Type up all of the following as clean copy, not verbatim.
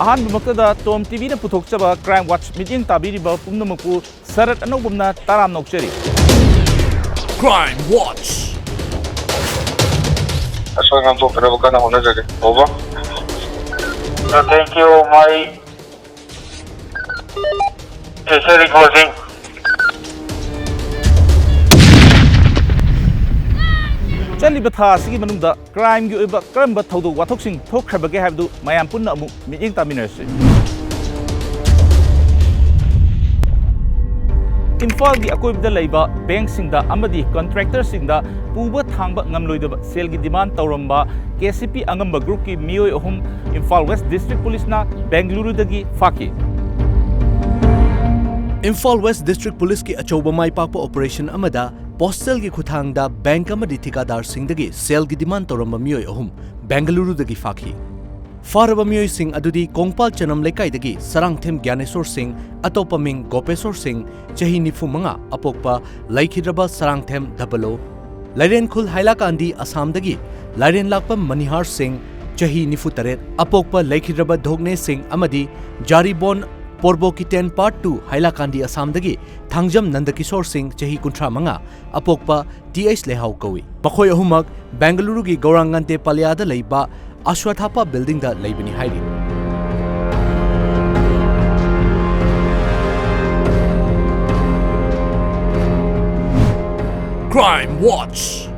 ꯑꯍꯥꯟꯕꯃꯛꯇꯗ ꯇꯣꯝ ꯇꯤꯚꯤꯅ ꯄꯨꯊꯣꯛꯆꯕ crime watch ꯃꯤꯠꯌꯦꯡ ꯇꯥꯕꯤꯔꯤꯕ ꯄꯨꯝꯅꯃꯛꯄꯨ ꯁꯔꯠ ꯑꯅꯧꯕꯝꯅ ꯇꯔꯥꯝ ꯅꯣꯛꯆꯔꯤ꯫ Crime Watch. ꯑꯁꯣꯏ ꯉꯥꯝꯊꯣꯛꯇꯅꯕ ꯀꯟꯅ ꯍꯣꯠꯅꯖꯒꯦ. Over. Thank you. My station closing. ꯆꯠꯂꯤꯕ ꯊꯥ ꯑꯁꯤꯒꯤ ꯃꯅꯨꯡꯗ ꯀ꯭ꯔꯥꯏꯝꯒꯤ ꯑꯣꯏꯕ ꯀꯔꯝꯕ ꯊꯧꯗꯣꯛ ꯋꯥꯊꯣꯛꯁꯤꯡ ꯊꯣꯛꯈ꯭ꯔꯕꯒꯦ ꯍꯥꯏꯕꯗꯨ ꯃꯌꯥꯝ ꯄꯨꯟꯅ ꯑꯃꯨꯛ ꯃꯤꯠꯌꯦꯡ ꯇꯥꯃꯤꯟꯅꯔꯁꯤ꯫ ꯏꯝꯐꯥꯜꯒꯤ ꯑꯀꯣꯏꯕꯗ ꯂꯩꯕ ꯕꯦꯡꯛꯁꯤꯡꯗ ꯑꯃꯗꯤ ꯀꯟꯇ꯭ꯔꯦꯛꯇꯔꯁꯤꯡꯗ ꯄꯨꯕ ꯊꯥꯡꯕ ꯉꯝꯂꯣꯏꯗꯕ ꯁꯦꯜꯒꯤ ꯗꯤꯃꯥꯟ ꯇꯧꯔꯝꯕ KCP ꯑꯉꯝꯕ ꯒ꯭ꯔꯨꯞꯀꯤ ꯃꯤꯑꯣꯏ 3 ꯏꯝꯐꯥꯜ ꯋꯦꯁ ꯗꯤꯁꯇ꯭ꯔꯤꯛ ꯄꯨꯂꯤꯁꯅ ꯕꯦꯡꯒꯂꯨꯔꯨꯗꯒꯤ ꯐꯥꯈꯤ꯫ Imphal West District Police ki achouba mai pakpa operation amada postal gi khuthangda bank amadi thikadar singdagi sel gi demand toramba miyoi ahum Bengaluru dagi fakhi faraba miyoi sing adudi Kongpal Chanam Lekai dagi Sarangthem Gyaneswar Singh atopa ming Gopeswar Singh chahi 95 apokpa Laikhidraba Sarangthem Dabalo Lairen Khul Hailakandi Assam dagi Lairen Lakpa Manihar Singh chahi 93 apokpa Laikhidraba Dhogne Singh amadi Jaribon Porbokiten Part 2 Hailakandi Assam dagi Thangjam Nandakishore Singh chahi 35 apokpa TH Lehau kawi Bakhoi ahumak Bengaluru gi Gaurangante Palyada leiba Ashwathapa building da leibani hairi Crime Watch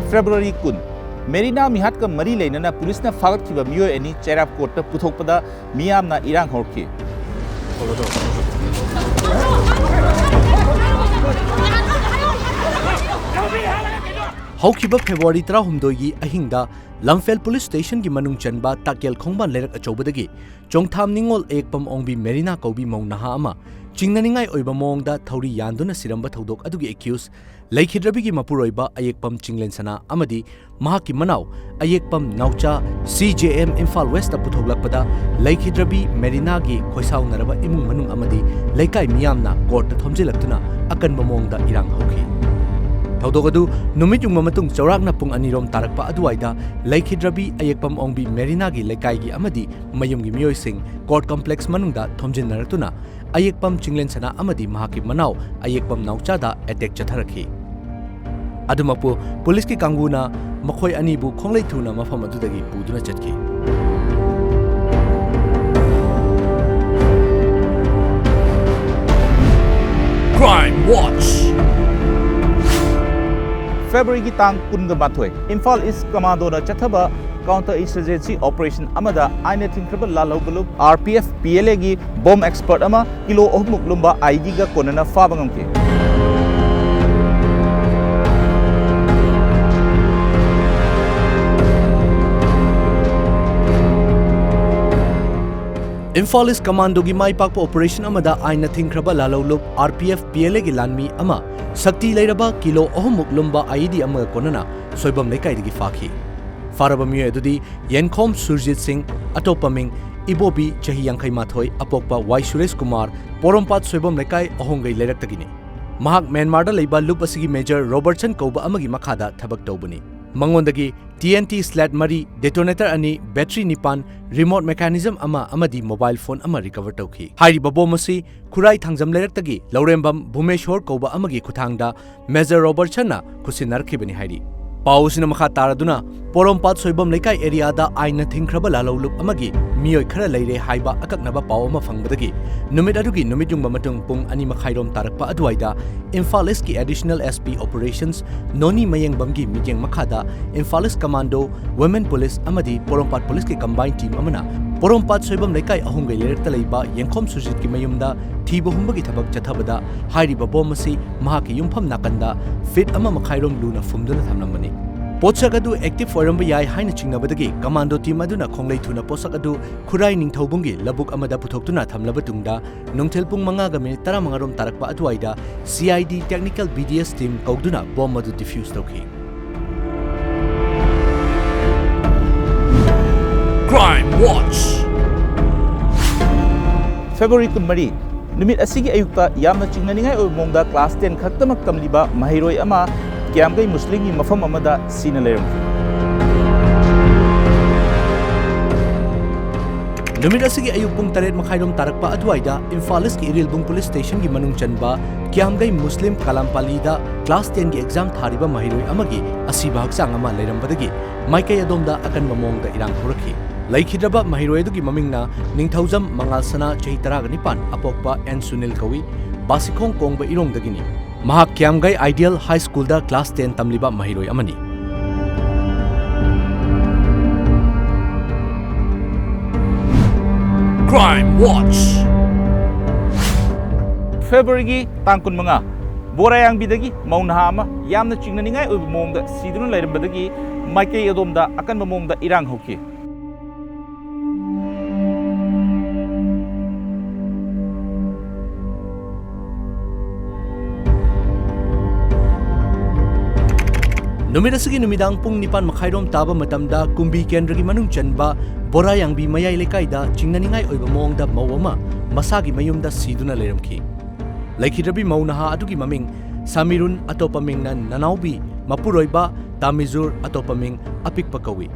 February 10 Merina Mihatka Mari Lenana Pulisna Fagakhiba Miyoi ani Cherap Court Puthokpada Miyamna Irang Horki. Haukiba February 13 gi ahingda Lamphel Police Station gi manung chanba Takel Khongban lerak achobadagi Chongtham Ningol ekpam ongbi Merina Kaubi Mongnaha ama chingnaningai oiba mongda thauri yanduna siramba thodok adugi accuse Laikhidrabi gi mapuroiba ayekpam Chinglen Sana amadi mahaki manau ayekpam Naucha CJM Imphal West ta puthoklakpada Laikhidrabi Merina gi khoisau naraba imung manung amadi Laikai miyamna court ta thomjilaktuna akanba mongda irang hauki Thaudogadu numit yung mamatong chawrakna pung anirom tarakpa aduwaida Laikhidrabi ayekpam ongbi Merina gi Laikai gi amadi mayum gi miyoi sing court complex manungda thomjinnaratuna ayekpam Chinglen Sana amadi mahaki manau ayekpam Naucha da attack chatharakhi Adumapu police ki kanguna makhoi anibu khonglei thuna mafam adudagi puduna chatki Crime Watch February ki tang 12 Imphal East Commando na chathaba counter insurgency operation amada aina thinkraba lalaugalu RPF PLA gi bomb expert ama kilo 3 lumba ID ga konana fabangamki Imphal East Commando gi mai pakpa operation amada aina thinkraba lalaulup RPF PLA gi lanmi ama sakti leiraba kilo 3 lumba ID ama konana soibam lekai digi fakhi faraba miyoi adudi Yenkhom Surjit Singh atopaming Ibobi chahi 58 apokpa Y Suresh Kumar Porompat soibam lekai ahongai leiraktagini mahak Myanmar da leiba loop asigi Major Robertson kauba amagi makhada thabak tawbani Mangondagi TNT slat mari detonator ani battery nipan remote mechanism ama amadi mobile phone ama recover tawki hairi babomasi khurai thangjam leiraktagi Laurembam Bhumeshwar kauba amagi khuthangda Major Robertson na khusinarkhibani hairi Pausina makha taraduna Porompat soibam lekai area da aina thinkraba lalolup amagi miyoi khara leire haiba akaknaba paw ama fangbadagi numit adugi numit jungba matung pung ani makhairom tarakpa adwaida Imphal East ki additional SP operations Noni Mayengbam gi mityeng makhada Imphal East Commando Women Police amadi Porompat Police ki combined team amana Porompat soibam lekai ahungai lerekta leiba Yenkhom Sujit ki mayumda thiba humbagi thabak chathabada hairiba bom asi mahaki yumpham nakanda fit ama makhairom luna fumduna thamnambani Pochak adu active oiramba yai haina chingnabadagi commando team aduna khonglei thuna posak adu khurai ningthobungi labuk amada puthoktuna thamlaba tungda nungthel pung 5:15 rom tarakpa aduaida CID technical BDS team kauduna bomb adu defuse tawki Crime Watch February 13 numit asigi ayukta yamna chingnaningai oy mongda class 10 khaktamak tamliba mahiroi ama Kiamgai Muslingi mafam amada sina leram नुमित असगी अयुक पुंग 8:30 तारकपा अदुवाइदा Imphal east की Irilbung police station की मनुंग चनबा क्यामगई मुस्लिम कलामपालीदा class 10 की exam थारिबा महिरोय अमगी असीबा हक्चांग अमा लेरंबदगी माइकई अदोमदा अकनबा मोंगदा इरांग होरखी लैखिद्रबा महिरोय अदुगी ममिंगना निंगथौजम मंगालसना चही 19 अपोकपा N Sunil Kawi Basikhong Kongba इरोंगदगिनी महाक क्यामगई ideal high स्कूलदा class 10 तमलिबा महिरोय अमनी Crime Watch February tang kun manga borayang bidagi maunha ama yamna chingnaningai oi mongda siduna lairambadagi maikei adomda akan mongda irang hoki नुमिदसगी नुमिदांग पुंग 9:30 ताबा मतमदा कुंबी केंद्रगी मनुंग चनबा बोरायांगबी मयाई लेकाइदा चिंगनानिंगाई ओइबा मोंगदा मौमा मसागी मयुमदा सीदुना लेरमखी लैखिद्रबी मौनहा अदुगी ममिंग सामिरुन अतोपमिंगना ननाउबी मपुरोइबा तामिजुर अतोपमिंग अपिकपा कवि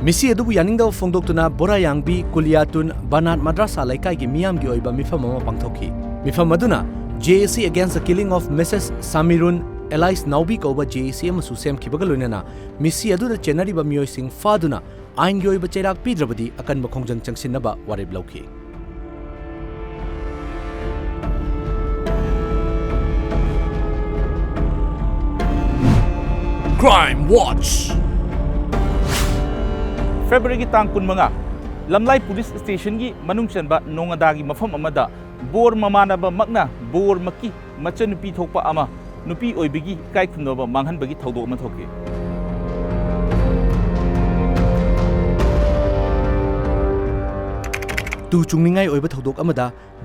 मिसी अदुबु यानिंगदा फोंदोक्तुना बोरायांगबी कुलियातुन बनात मद्रासा लेकाइगी मियामगी ओइबा मिफम अमा पांगथोखी मिफम अदुना JAC against the killing of Mrs. Samirun Elise Naubi Kauba JAC अमसु सेमखिबगा लोइनना मिसी अदुदा चेनरिबा मियोइसिंग फादुना आइनगी ओइबा चेराक पिद्रबदी अकनबा खोंजंग चंगसिनबा वारेब लौखि Crime Watch February ki tang kun manga lamlai police station gi manung chanba nongadagi mafam amada bor mamanaba makna bor maki machanupi thokpa ama nupi oibigi kai khunnoba manghanbagi thodok ma thoke तू चुंगनिंगाई ओइबा थौदोक अमदा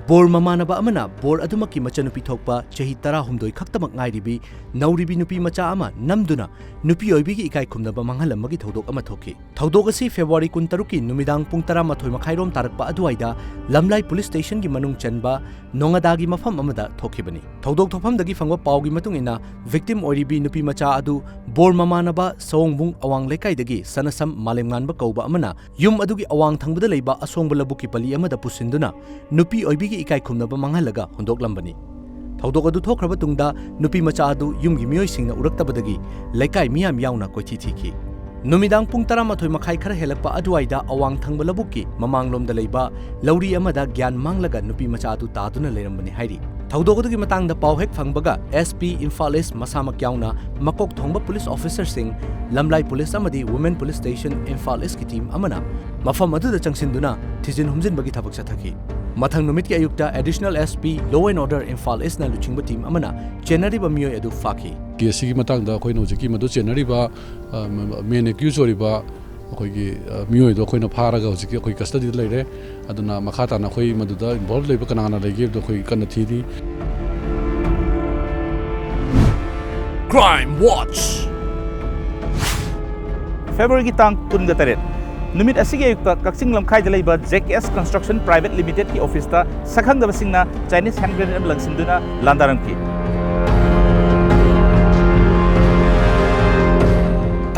bore ममानबा अमना bore अदुमकी मचनुपी थोकपा चही 18 खक्तमक गाइरिबी नौरिबी नुपी मचा अमा नमदुना नुपी ओइबिगी इकाई खुमनबा मंगहलमगी थौदोक अमा थोकी थौदोक असि फेब्रुवारी 23 की नुमिदांग पुंग 13 मखाइरोम तारकपा अदुवाइदा लमलाई police station की मनुंग चनबा नोंगदागी मफम अमदा थोखिबनी थौदोक थोफमदगी फंगबा पाउगी मतुंगिना victim ओइरिबी नुपी मचा अदु बोर ममानबा सौंगबुंग अवांग लेकाइदगी सनसम मालेमगानबा कौबा अमना युम अदुगी अवांग थंगबदा लेबा असोंगबा लबुकी पली अमदा पुसिंदुना नुपी ओइबिगी इकाई खुमनबा मंगहलगा हुंदोकलंबनी थौदोक अदु थोखरबा तुंगदा नुपी मचा अदु युमगी मियोइसिंगना उरक्तबदगी लेकाई मियाम याउना कोइथि थिखि नुमिदांग पुंग 13 मखाई खरा हेलकपा अदुवाइदा अवांग थंगबा लबुकी ममांगलोमदा लेबा लौरी अमदा ज्ञान मांगलगा नुपी मचा अदु तादुना लेरंबनी हाइरि थौदोक अदुगी मतंगदा पाउ हेक फंगबगा SP इम्फाल ईस्ट मसामक याउना मकोक थोंगबा पुलिस ऑफिसर सिंह लमलाई पुलिस अमदी women police station Imphal east की टीम अमना मफम अदुदा चंगसिंदुना थिजिन हुमजिनबगी थबक चथखि मथंग नुमित की Ayukta additional SP law and order Imphal east ना लुचिंगबा टीम अमना चेनरिबा मियोय अदु फाखि केस की मतंगदा अखोइनो जिकी मदु चेनरिबा मेन एक्यूज ओरिबा अखोइगी मियोय दो अखोइनो फारागा होजिकी अखोइ कस्टडी लेरे अदुना मखा ताना अखोइ मदुदा इन्वॉल्व लेबा कनाना लेगे दो अखोइ कन्न थीदी Crime Watch February ki tang kun ga taret numit asigi ayukta kakching lamkhai da leiba JKS Construction Private Limited ki office ta sakhang da basingna Chinese hand grenade langsinduna landaram ki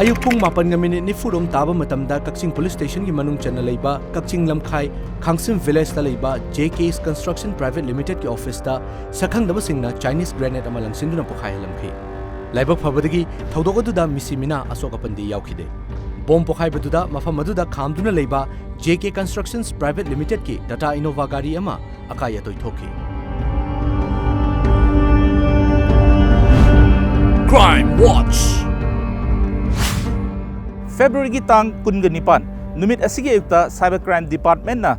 अयुक पुंग 9:40 ताबा मतमदा Kakching police station की मनुंग चन्ना लेबा Kakching लमखाई खांगसिम village ता लेबा JKS construction private limited की office ता सखंगदब सिंगना Chinese grenade अमा लंगसिंदुना पोखाय लमखि लाइबक फबदगी थौदोगदुदा मिसिमिना अशोकपंदी यावखिदे bomb पोखाइबदुदा मफम अदुदा खामदुना लेबा JK constructions private limited की टाटा इनोवा गाड़ी अमा अकाय अतोय थोखि crime watch February ki tang kun ga nipan numit asigi ayukta cyber crime department na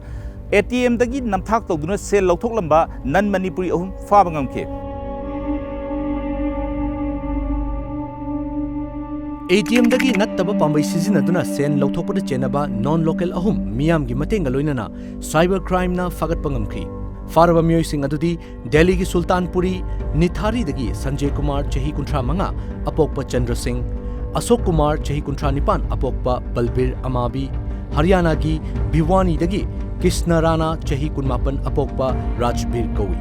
ATM dagi namthak tawduna sel lauthok lamba nan manipuri ahum fa bangamke ATM dagi nattaba pambai sizinaduna sen lauthokpada chenaba non local ahum miyam gi matenga loinana cyber crime na fagat pangamkhi faraba miyoi sing adudi Delhi gi Sultanpuri Nithari dagi Sanjay Kumar chahi 35 apokpa Chandra Singh Ashok Kumar chahi 39 apokpa Balbir Amabi Haryana gi Bhiwani dagi Krishna Rana chahi 19 apokpa Rajbir Kawi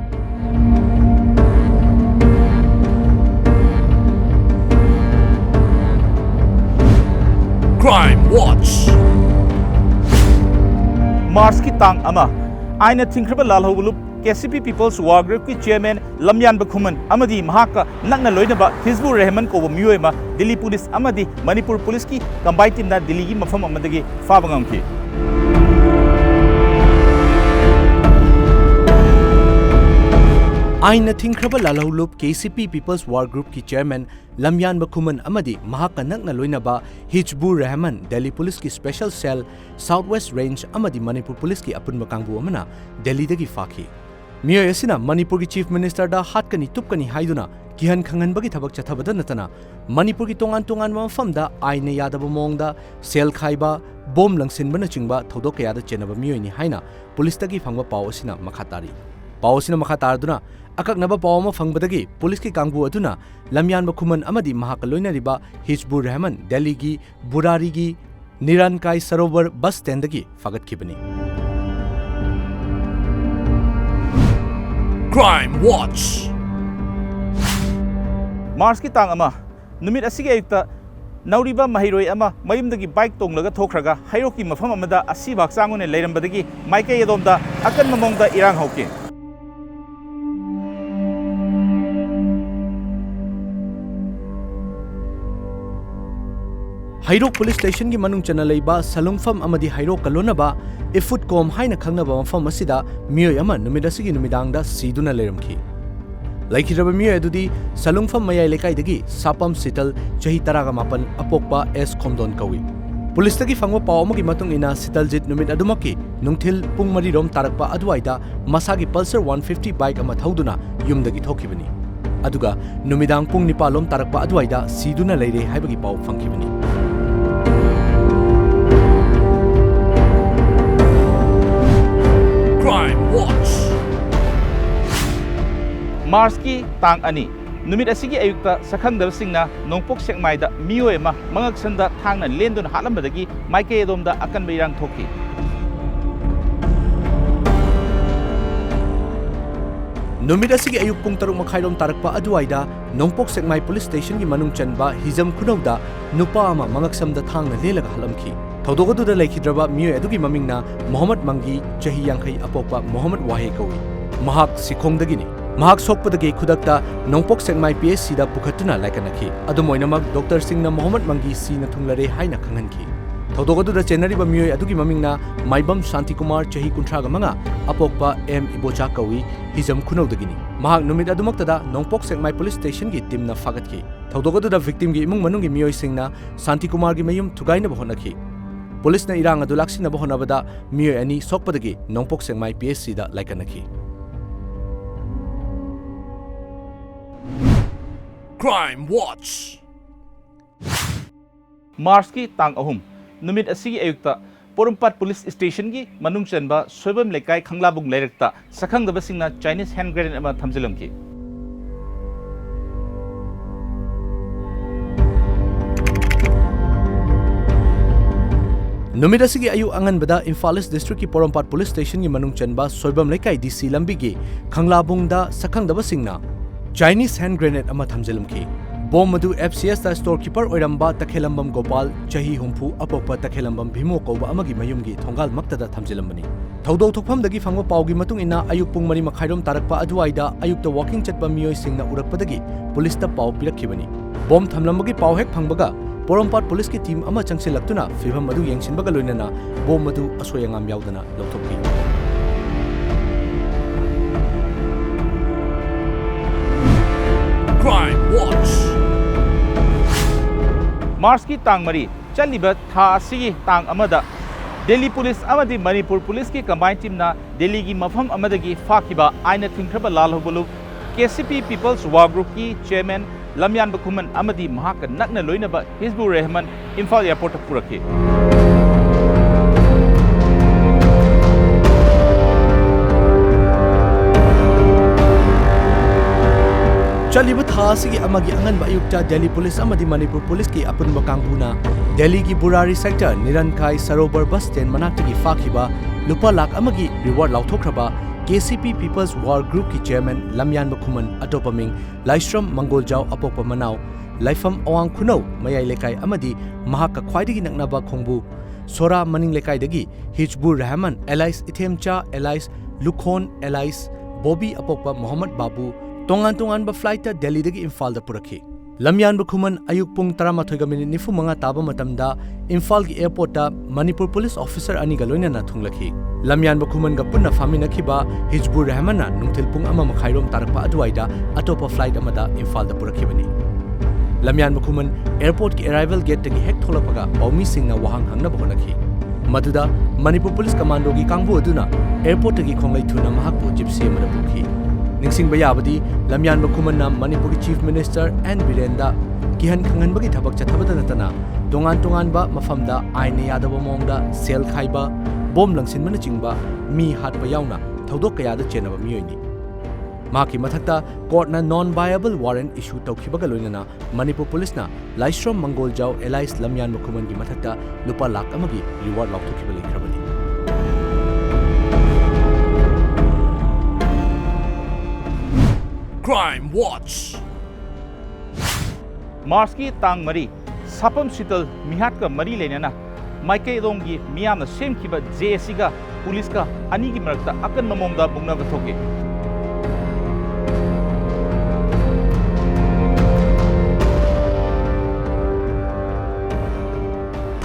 Crime Watch March की तांग अमा आइना थिंख्रबा लालहौबलुप KCP People's War Group की chairman लमयान बखुमन अमदी महाका नग्न लोइनबा हिजबुर रहमान को मियोयमा दिल्ली पुलिस अमदी मणिपुर पुलिस की कंबाइंड टीम दिल्ली की मफम अमदगी फाबंगम की आइना थिंख्रबा लालहौलुप KCP People's War Group की चेयरमैन लमयान बखुमन अमदी महाका नग्न लोइनबा हिजबुर रहमान दिल्ली पुलिस की special cell south west range अमदी मणिपुर पुलिस की अपुनबा कांगबु अमना दिल्ली दगी फाखी मियोय असिना मणिपुर की चीफ मिनिस्टर दा हातकनी तुपकनी हाइदुना किहन खंगनबगी थबक चथबदा नतना मणिपुर की तोंगान तोंगान मफमदा आइना यादब मोंगदा सेल खाइबा बोम लंगसिनबना चिंगबा थौदोक कयादा चेनबा मियोयनी हाइना पुलिस दगी फंगबा पाव असिना मखातारी पाव असिना मखातारदुना अककनबा पाव अमा फंगबदगी पुलिस की कांगबु अदुना लमयान बखुमन अमदी महाका लोइनरिबा हिजबुर रहमान दिल्ली की बुरारी की निरनकाई Sarovar bus stand दगी फगतखिबनी Crime Watch March की तांग अमा नुमित असिगे अयुक्ता नौरिबा महिरोय अमा मयुमदगी बाइक तोंगलगा थोखरगा हैरोकी मफम अमदा असि बाक्सांगुने लेरंबदगी माइके यदोमदा अकन ममोंगदा इरांग हौके हैरोक पुलिस स्टेशन की मनुंग चना लेबा सलुंगफम अमदी हैरोक कलोनबा इफुट कोम हाइना खंगनबा मफम असिदा मियोय अमा नुमित असिगी नुमिदांगदा सीदुना लेरमखी लैखिरबा मियोय अदुदी सलुंगफम मयाय लेकाइदगी सापम सितल चही 18 अपोकपा एस खोमदोन कवी पुलिस तगी फंगबा पाव अमगी मतुंग इना सितलजित नुमित अदुमकी नुंगथिल पुंग 3 रोम तारकपा अदुवाइदा मसागी पल्सर 150 बाइक अमा थौदुना युमदगी थोखिबनी अदुगा नुमिदांग पुंग 9 लोम तारकपा अदुवाइदा सीदुना लेरे हाइबगी पाव फंखिबनी Crime Watch मार्च की तांग अनि नुमित असिगी अयुक्ता सखंगदबसिंगना नोंपोक सेकमाइदा मियोय अमा मंगक्संदा थांगना लेंदुन हालंबदगी माइके यदोमदा अकन बैरांग थोकी नुमित असिगी अयुक पुंग 6 मखाइरोम तारकपा अदुवाइदा नोंपोक सेकमाइ पुलिस स्टेशन की मनुंग चनबा हिजम खुनौदा नुपा अमा मंगक्समदा थांगना लेलगा हलमखी थौदोगदुदा लेखिद्रबा मियोय अदुगी ममिंगना मोहम्मद मंगी चही 50 अपोकपा मोहम्मद वाहे कवी महाक सिखोंगदगिनी महाक सोकपदगी खुदकता नोंपोक सेकमाइ PSC दा पुखतुना लाइकनखी अदुमोइनमक डॉक्टर सिंगना मोहम्मद मंगी सीना थुंगलरे हाइना खंगनखी थौदोगदुदा चेनरिबा मियोय अदुगी ममिंगना माइबम शांति कुमार चही 35 अपोकपा M इबोचा कवी हिजम खुनौदगिनी महाक नुमित अदुमक्तदा नोंपोक सेकमाइ पुलिस स्टेशन की टीम न फागतखी थौदोगदुदा विक्टिम की इमुंग मनुंगी मियोय सिंगना शांति कुमार की मयुम थुगाइनबा होनखी पुलिस ने इरांग अदु लाक्सिनबा होनबदा मियोय अनि सोकपदगी नोंपोक सेकमाइ PSC दा लाइकनखी Crime Watch मार्च की तांग अहुम नुमित असिगी अयुक्ता पोरुमपाट पुलिस स्टेशन की मनुंग चनबा सोयबम लेकाय खंगलाबुंग लेरक्ता सखंगदबसिंगना चाइनीज हैंड ग्रेनेड अमा थमजिलमकी नुमित असिगी अयु अंगनबदा इम्फाल ईस्ट डिस्ट्रिक्ट की पोरुमपाट पुलिस स्टेशन की मनुंग चनबा Soibam लेकाय DC लंबीगी खंगलाबुंगदा सखंगदबसिंगना Chinese hand grenade अमा थमजिलमखी बोम मधु FCS दा स्टोर कीपर ओइरंबा तखेलंबम गोपाल चही 60 अपोकपा तखेलंबम भीमो कौबा अमगी मयुमगी थोंगाल मक्तदा थमजिलमबनी थौदौ थोकफमदगी फंगबा पावगी मतुंग इना अयुक पुंग 3 मखाइरोम तारकपा अदुवाइदा अयुक्ता वॉकिंग चटपा मियोय सिंगना उरकपदगी पुलिस ता पाव पिरखिबनी बोम थमलंबगी पाव हेक फंगबगा पोरुमपाट पुलिस की टीम अमा चंगसिलक्तुना फिभम मधु येंसिनबगा लोइनना बोम मधु असोयंगाम यावदना लौथोकखी Crime Watch मार्च की तांग मरी चलिबा था असिगी तांग अमदा दिल्ली पुलिस अमदी मणिपुर पुलिस की कंबाइंड टीम ना दिल्ली की मफम अमदगी फाखिबा आइना थिंख्रबा लालहबुलु KCP People's War Group की चेयरमैन लमयान बखुमन अमदी महाक नग्न लोइनबा हिजबुर रहमान इम्फाल एयरपोर्ट पुरखी चलिबा था असिगी अमगी अंगनबा अयुक्ता दिल्ली पुलिस अमदी मणिपुर पुलिस की अपुनबा कांगबुना दिल्ली की Burari sector Nirankari Sarovar bus stand मनाक्तगी फाखिबा लुपा लाख अमगी रिवार्ड लाउथोखरबा KCP People's War Group की चेयरमैन लमयान बखुमन अटोपमिंग लाइश्रम मंगोलजाव अपोकपा मनाव लाइफम अवांग खुनौ मयाय लेकाय अमदी महाक ख्वाइदगी नकनबा खोंबु Sora Maning Lekaidagi, Hijbur Rahman, Elais Ithemcha, Elais Lukhon, Elais Bobby Apokpa Muhammad Babu, Tongan ba flight Delhi dagi Imphal da purakhi. Lamyan Bukhuman Ayuk Pung 13:94 taba matamda Imphal gi airport ta Manipur police officer ani ga loinana thunglakhi. Lamyan Bukhuman ga punna faminakhiba Hijbur Rahman na nungthil pung ama makhairom tarakpa aduaida atopa flight amada Imphal da purakhibani. Lamyan Bukhuman airport ki arrival gate tagi hek tholapaga Paumi Singh na wahang hangna bonakhi. Maduda Manipur police commando gi kangbu aduna airport tagi khonglai thuna mahakpu gypsy amada pukhi. Ningsing bayabadi Lamyan Bukhuman na Manipur Chief Minister N Birenda kihan khangan bagi thabak chathabada natana tongan ba mafamda aine yadaba mongda sel khaiba bom langsin mana chingba mi hatpa yauna thodok kaya da chenaba miyoini maki mathakta court na non viable warrant issue tawkhibaga loinana Manipur police na Laishram Mangoljau Elais Lamyan Bukhuman gi mathakta lupa lakh amagi reward laukthokhiba lekhrabani. Crime Watch. Mars की तांग मरी सापम शीतल मिहाट का मरी लेने ना माइके दोंगी मियाम ना same की बात जेएससी का पुलिस का अनी की मरकता अकन ममोंदा बुंगना बथोके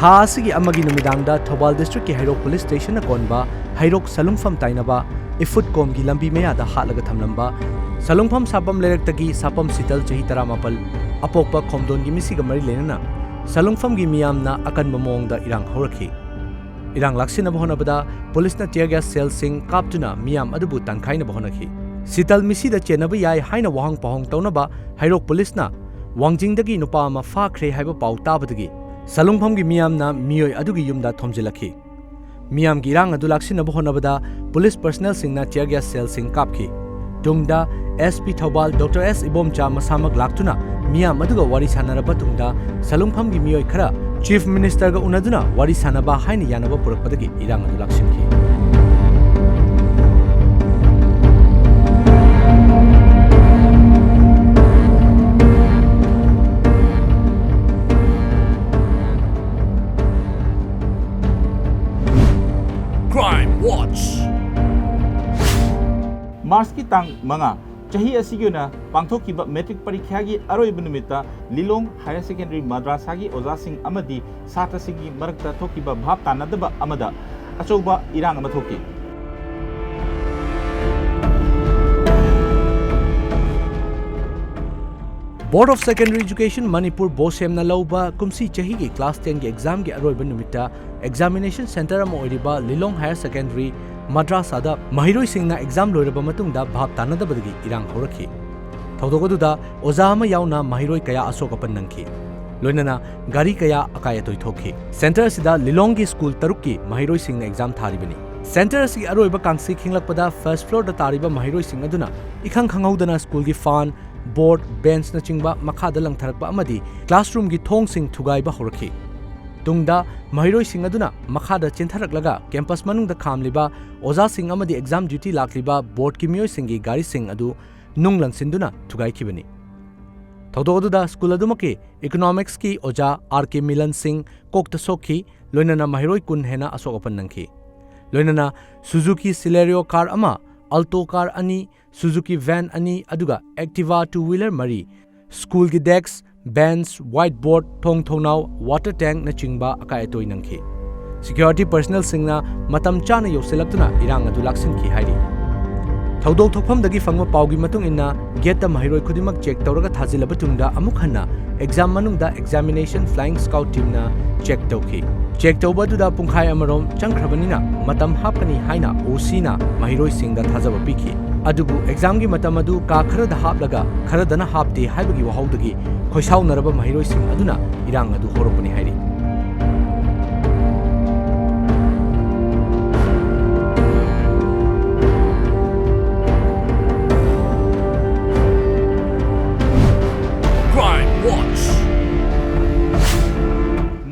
Thasigi amagi numidangda Thobal district ki Hairok police station na konba Hairok salungfam tainaba ifut kom gi lambi meya da halaga thamlamba salungfam sapam lerektagi sapam sital chahi 18 apokpa khomdon gi misiga mari lenana salungfam gi miyamna akan mamong da irang horakhi irang laksina bahonabada police na tear gas cell sing kaptuna miyam adubu tangkhaina bahonakhi sital misi da chenaba yai haina wahang pahong taunaba Hairok police na wangjing dagi nupa ma fa khre haiba pau tabadagi Salungpham gi miyam na miyoi adugi yumda thomjilakhi miyam gi rang adu laksina bahonabada police personnel singna tear gas cell sing kapki tungda SP Thobal Dr S Ibomcha masamak laktuna miyam aduga wari sanaraba tungda Salungpham gi miyoi khara chief minister ga unaduna wari sanaba haina yanaba purakpadagi irang adu laksimki Crime Watch. Mars की तांग मंगा चाही असिगुना पांगथोकिबा matric परीक्षा की अरोइब नुमिता Lilong higher secondary madrasa की ओजा सिंह अमदी छात्र सिंगी मरकता थोकिबा भाव तानदबा अमदा अचौबा इरांग अमा थोकी Board of Secondary Education Manipur Bosem na lauba kumsi chahi gi class 10 gi exam gi aroiba numita examination center ama oiriba Lilong Higher Secondary Madrasa da mahiroi singna exam loiraba matungda bhab tanadabadagi irang horakhi thaudogoduda oza ama yauna mahiroi kaya asokapan nangki loinana gari kaya akaya toithokhi center sida Lilong gi school taruk ki mahiroi singna exam tharibani center si aroiba kangsi khinglakpada first floor da tariba mahiroi sing aduna ikhang khanghaudana school gi fan board bench na chingba makhada langtharakpa amadi classroom gi thong sing thugaiba horakhi tungda mahiroi sing aduna makhada chentharaklaga campus manung da khamliba oza sing amadi exam duty lakliba board ki miyoi sing gi gari sing adu nung langsinduna thugai khibani thododu da school adumaki economics ki oja RK Milan Singh kokta sokhi loinana mahiroi kun hena asokapan nangki loinana Suzuki Celerio car ama Alto car ani Suzuki van ani aduga Activa two-wheeler mari school gi desks bench whiteboard thong thongnau water tank na chingba akai atoi nangki security personnel singna matam chana yoselaktuna irang adu laksin ki hairi thodok thokpham dagi fangma paugi matung inna gate ta mahiroi khudimak check tawraga thajilaba tungda amuk hanna exam manungda examination flying scout team na check tawki check tawba duda pungkhai amarom changkhrabanina matam hapkani haina OC na mahiroi singda thajaba piki adubu exam gi matam adu ka khara da haplaga khara dana hapte haibagi wahaudagi khoisau naraba mahiroi sing aduna irang adu horopani hairi Crime Watch.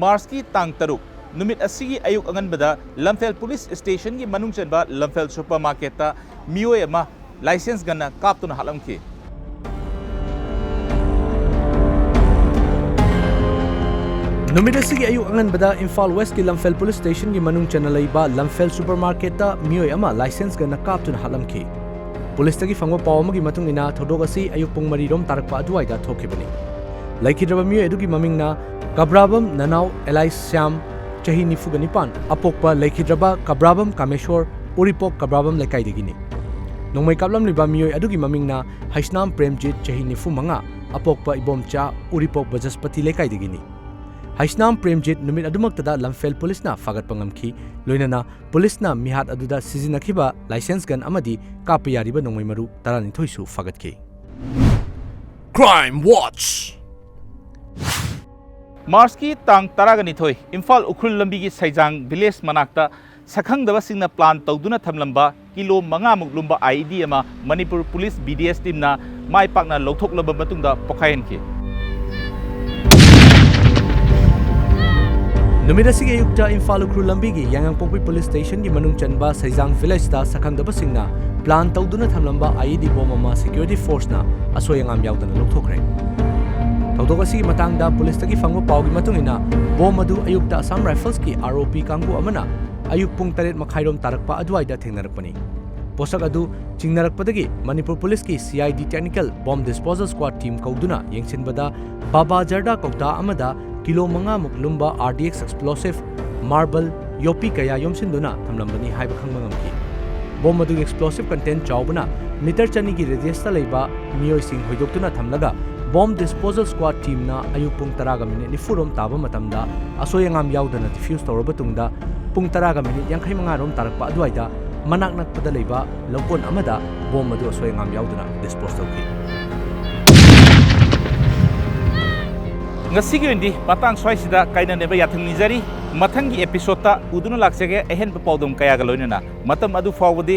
Mars की तांग तरुक नुमित असिगी अयुक अंगनबदा लमफेल police station की मनुंग चनबा लमफेल supermarket ता मियोय अमा licence गन्ना कापतुना हालमखि नुमित असिगी अयु अंगनबदा Imphal waste की लमफेल police station की मनुंग चना लैबा लमफेल supermarket ता मियोय अमा लाइसेंस गना कापतुन हालमखि पुलिस तगी फंगो पाव अमगी मतुंग इना थोडोग असि अयु पुंग मरी रोम तारकपा अदुवाइदा थोखिबनी लाइखिद्रबा मियोय अदुगी ममिंगना कब्राबम ननाव एलाइस श्याम चही निफुगा निपान अपोकपा लाइखिद्रबा कब्राबम कामेश्वर उरिपोक कब्राबम लेकाइदगिनी नोंमै कापलम लिबा मियोय अदुगी ममिंगना हैसनाम प्रेमजीत चही निफु मंगा अपोकपा इबोमचा उरिपोक बजस्पति लेकाइदगिनी हैसनाम प्रेमजीत नुमित अदुमक्तदा लमफेल पुलिसना फागत पंगमखी लोइनना पुलिसना मिहात अदुदा सिजिनखिबा लाइसेंस गन अमदी काप यारिबा नोंमै मरु 12 सु फागतखि क्राइम वॉच मार्च की तांग 12 इम्फाल उखुल लंबी की सैजांग विलेज मनाक्ता सखंगदबा सिंगना प्लान तौदुना थमलंबा किलो 5 मुक लुंबा आईडी अमा मणिपुर पुलिस बीडीएस टीमना माय पाकना लौथोकलबा मतुंगदा पोखायनखि नुमित असिगी अयुक्ता इम्फाल उखुल लंबी की यांगपोकपी पुलिस स्टेशन की मनुंग चनबा सैजांग विलेज ता सखंगदबा सिंगना प्लान तौदुना थमलंबा आईडी बॉम्ब अमा सिक्योरिटी फोर्स ना असोयंगाम यावदना लौथोखरे थौदोक असिगी मतंगदा पुलिस तगी फंगो पावगी मतुंगिना बॉम्ब अदु अयुक्ता असम राइफल्स की आरओपी कांगु अमना अयुक पुंग 8 मखाइरोम तारकपा अदुवाइदा थेंगनरकपनी पोसक अदु चिंगनरकपदगी मणिपुर पुलिस की CID technical bomb disposal squad team कौदुना यंगसिनबदा बाबा जर्दा कौता अमदा किलो 5 मुक लुंबा आरडीएक्स एक्सप्लोसिव मार्बल योपी कया योमसिंदुना थमलंबनी हाइबा खंगमंगमखि बॉम्ब अदु एक्सप्लोसिव कंटेंट चावबना मीटर 2 की रेडियस ता लेबा मियोइसिंग होइदोक्तुना थमलगा बॉम्ब डिस्पोजल स्क्वाड टीम ना अयुक पुंग 10 मिनिट 4 रोम ताबा मतमदा असोयंगाम यावदना डिफ्यूज तौरबा तुंगदा पुंग 10 मिनिट 55 रोम तारकपा अदुवाइदा मनाक नकपदा लेबा लौकोन अमदा बॉम्ब अदु असोयंगाम यावदना dispose तौखि ngasi gi indi patang swai sida kaina neba yathang nijari mathangi episode ta uduna laksege ehen pa pawdum kaya ga loinana matam adu fawdi